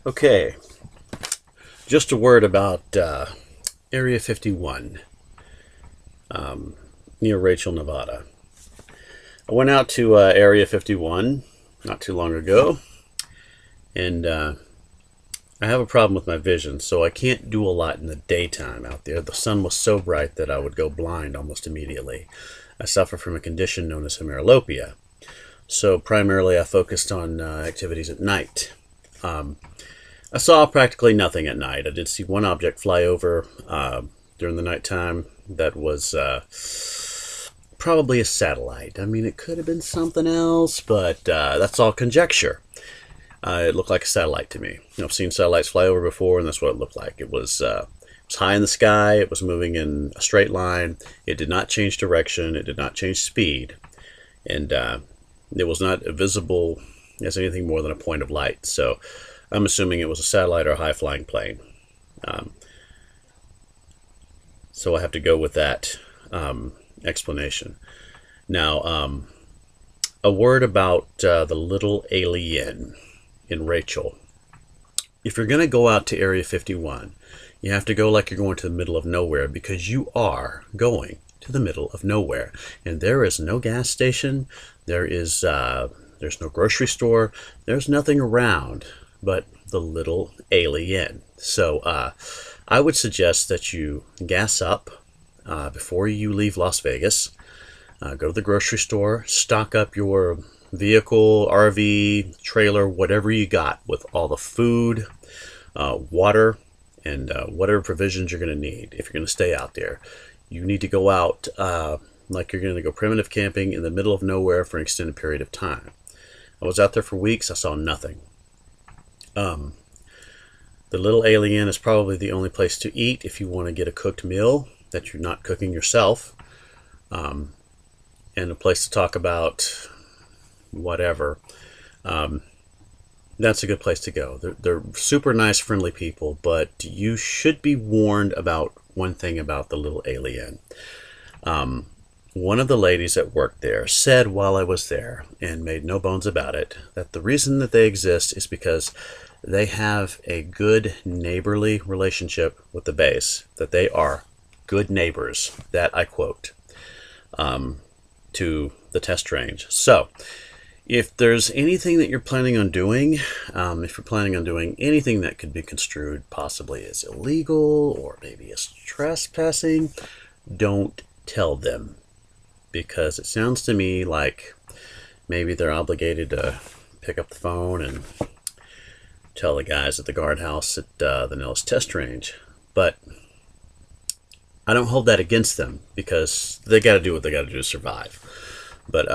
Okay, just a word about Area 51 near Rachel, Nevada. I went out to Area 51 not too long ago, and I have a problem with my vision, so I can't do a lot in the daytime out there. The sun was so bright that I would go blind almost immediately. I suffer from a condition known as hemerolopia, so primarily I focused on activities at night. Um, I saw practically nothing at night. I did see one object fly over during the nighttime that was probably a satellite. I mean, it could have been something else, but that's all conjecture. It looked like a satellite to me. I've seen satellites fly over before, and that's what it looked like. It was high in the sky. It was moving in a straight line. It did not change direction. It did not change speed, and it was not visible as anything more than a point of light. So I'm assuming it was a satellite or a high flying plane. Um, so I have to go with that explanation. Now, a word about the little alien in Rachel. If you're going to go out to Area 51, you have to go like you're going to the middle of nowhere, because you are going to the middle of nowhere. And there is no gas station. There's no grocery store. There's nothing around but the little alien. So I would suggest that you gas up before you leave Las Vegas. Go to the grocery store, stock up your vehicle, RV, trailer, whatever you got with all the food, water, and whatever provisions you're going to need if you're going to stay out there. You need to go out like you're going to go primitive camping in the middle of nowhere for an extended period of time. I was out there for weeks. I saw nothing. Um, the little alien is probably the only place to eat if you want to get a cooked meal that you're not cooking yourself, um, and a place to talk about whatever. Um, that's a good place to go. They're super nice, friendly people, but you should be warned about one thing about the little alien. Um, One of the ladies that worked there said while I was there, and made no bones about it, that the reason that they exist is because they have a good neighborly relationship with the base, that they are good neighbors. That I quote um, to the test range. So, if there's anything that you're planning on doing, if you're planning on doing anything that could be construed possibly as illegal or maybe as trespassing, don't tell them, because it sounds to me like maybe they're obligated to pick up the phone and tell the guys at the guardhouse at the Nellis test range. But I don't hold that against them, because they got to do what they got to do to survive. But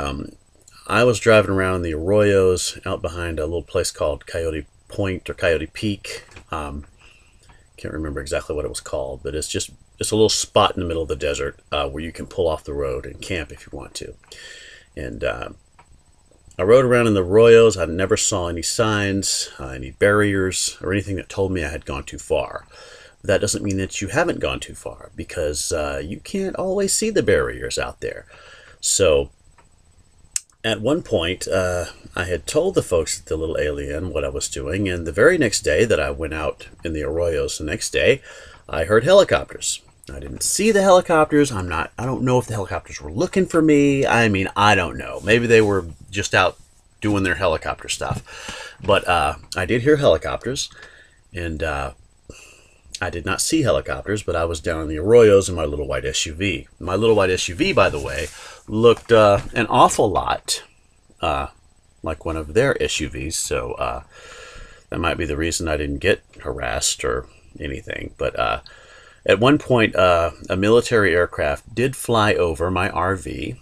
I was driving around in the arroyos out behind a little place called Coyote Point or Coyote Peak. Can't remember exactly what it was called, but it's a little spot in the middle of the desert where you can pull off the road and camp if you want to. And I rode around in the arroyos. I never saw any signs, any barriers, or anything that told me I had gone too far. That doesn't mean that you haven't gone too far, because you can't always see the barriers out there. So at one point, I had told the folks at the little alien what I was doing, and the very next day that I went out in the arroyos, the next day, I heard helicopters. I didn't see the helicopters. I don't know if the helicopters were looking for me. I mean, I don't know. Maybe they were just out doing their helicopter stuff. But I did hear helicopters, and I did not see helicopters, but I was down in the arroyos in my little white SUV. My little white SUV, by the way, looked an awful lot like one of their SUVs, so that might be the reason I didn't get harassed or anything. But at one point, a military aircraft did fly over my RV.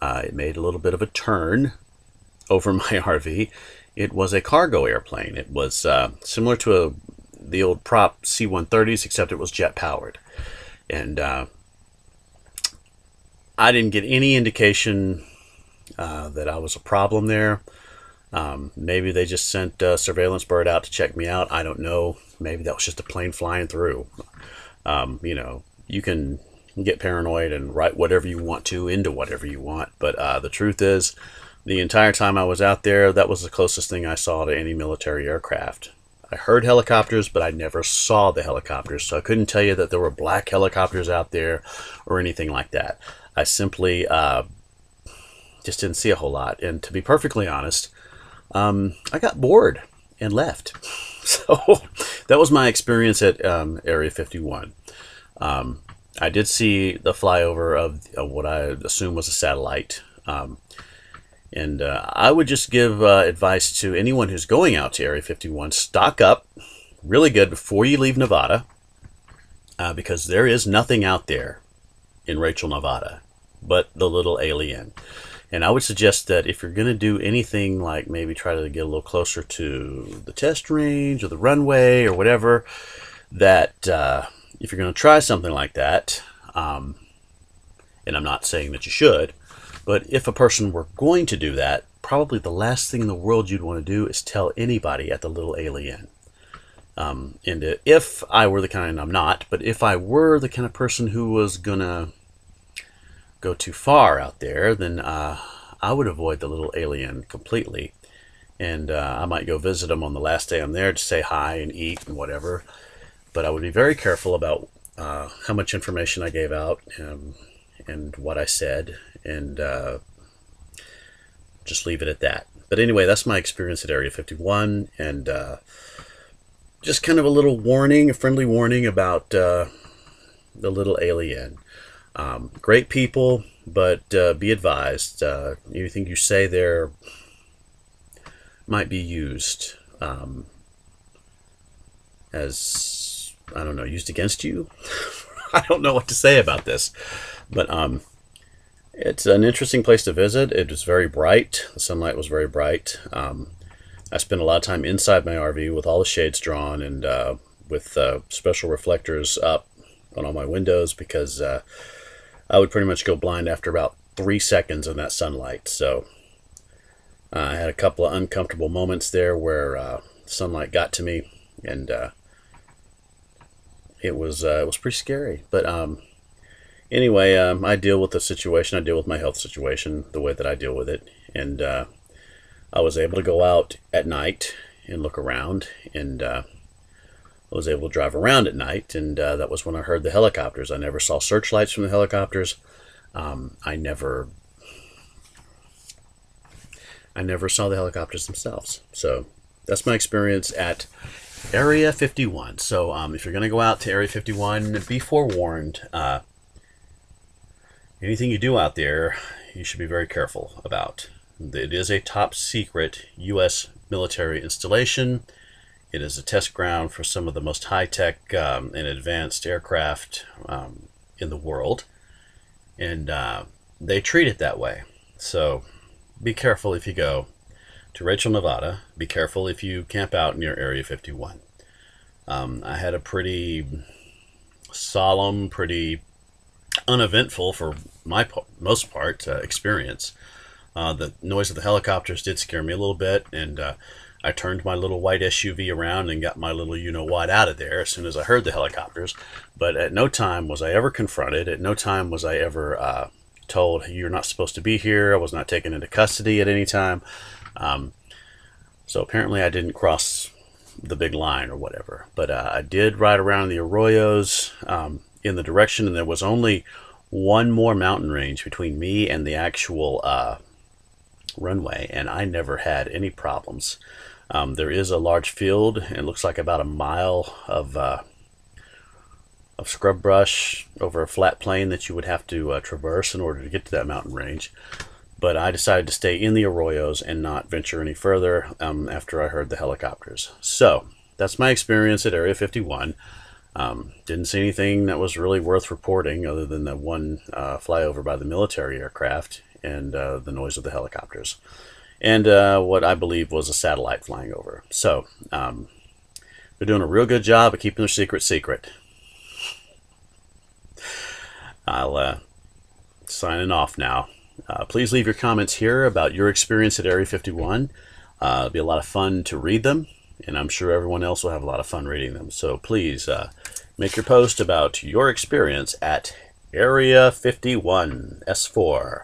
It made a little bit of a turn over my RV. It was a cargo airplane. It was similar to the old prop C-130s, except it was jet powered. And I didn't get any indication that I was a problem there. Maybe they just sent a surveillance bird out to check me out. I don't know. Maybe that was just a plane flying through. You can get paranoid and write whatever you want to into whatever you want. But the truth is, the entire time I was out there, that was the closest thing I saw to any military aircraft. I heard helicopters, but I never saw the helicopters, so I couldn't tell you that there were black helicopters out there or anything like that. I simply just didn't see a whole lot. And to be perfectly honest, I got bored and left. So that was my experience at Area 51. I did see the flyover of what I assume was a satellite. And I would just give advice to anyone who's going out to Area 51, stock up really good before you leave Nevada, because there is nothing out there in Rachel, Nevada, but the little alien. And I would suggest that if you're going to do anything like maybe try to get a little closer to the test range or the runway or whatever, that if you're going to try something like that, and I'm not saying that you should, but if a person were going to do that, probably the last thing in the world you'd want to do is tell anybody at the little alien. And if I were the kind, and I'm not, but if I were the kind of person who was going to go too far out there, then I would avoid the little alien completely. And I might go visit them on the last day I'm there to say hi and eat and whatever. But I would be very careful about how much information I gave out and what I said, and just leave it at that. But anyway, that's my experience at Area 51, and just kind of a little warning, a friendly warning about the little alien. Great people, but be advised, anything you say there might be used as, I don't know, used against you. I don't know what to say about this, but it's an interesting place to visit. It was very bright. The sunlight was very bright. I spent a lot of time inside my RV with all the shades drawn and with special reflectors up on all my windows, because I would pretty much go blind after about 3 seconds in that sunlight. So I had a couple of uncomfortable moments there where sunlight got to me, and it was pretty scary. But anyway, I deal with the situation. I deal with my health situation the way that I deal with it, and I was able to go out at night and look around, and I was able to drive around at night, and that was when I heard the helicopters. I never saw searchlights from the helicopters. I never saw the helicopters themselves. So that's my experience at Area 51. So if you're going to go out to Area 51, be forewarned. Anything you do out there, you should be very careful about. It is a top secret U.S. military installation. It is a test ground for some of the most high-tech and advanced aircraft in the world. And they treat it that way. So be careful if you go to Rachel, Nevada. Be careful if you camp out near Area 51. I had a pretty solemn, pretty uneventful, for my most part, experience. The noise of the helicopters did scare me a little bit, and I turned my little white SUV around and got my little you-know-what out of there as soon as I heard the helicopters. But at no time was I ever confronted. At no time was I ever told, you're not supposed to be here. I was not taken into custody at any time. So apparently I didn't cross the big line or whatever. But I did ride around the arroyos in the direction, and there was only one more mountain range between me and the actual runway, and I never had any problems. There is a large field, and it looks like about a mile of scrub brush over a flat plain that you would have to traverse in order to get to that mountain range. But I decided to stay in the arroyos and not venture any further after I heard the helicopters. So that's my experience at Area 51. Didn't see anything that was really worth reporting other than the one flyover by the military aircraft and the noise of the helicopters, and what I believe was a satellite flying over. So they're doing a real good job of keeping their secret secret. I'll signing off now. Please leave your comments here about your experience at Area 51. It'll be a lot of fun to read them, and I'm sure everyone else will have a lot of fun reading them. So please make your post about your experience at Area 51 S4.